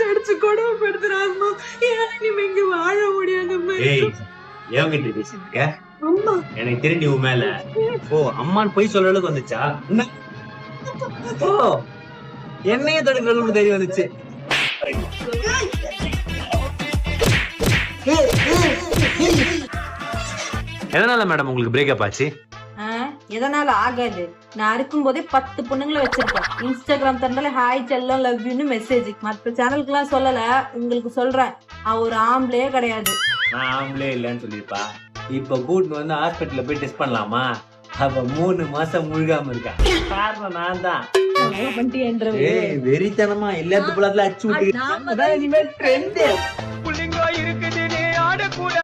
அடிச்சு கொடுமைப்படுத்துறாங்க. நீங்க இங்க வாழ முடியாது. என்கிட்ட பேசிருக்க எனக்கு தெரிஞ்சு உன் மேல அம்மான்னு போய் சொல்ற அளவுக்கு வந்துச்சா? என்னையே தடுக்கிறதுக்கு தெரிய வந்துச்சு. எதனால மேடம் உங்களுக்கு பிரேக்கப் ஆச்சு? எதனால ஆகாது. நான் இருக்கும் போதே 10 பொண்ணுங்களை வச்சிருக்கேன். இன்ஸ்டாகிராம் தந்தால ஹாய் செல்லம் லவ் யூன்னு மெசேஜ். மற்ற சேனலுக்கு எல்லாம் சொல்லல, உங்களுக்கு சொல்றேன். அவ ஒரு ஆம்பளையே கிடையாது. நான் ஆம்பளே இல்லன்னு சொல்லிருப்பா. இப்ப கூட்டு வந்து ஹாஸ்பிட்டல்ல போய் டெஸ்ட் பண்ணலாமா? அவ 3 மாசம் முழுகாம இருக்கா. காரணம் நான் தான். வெறித்தனமா எல்லாத்து புலத்துல அடிச்சு விட்டு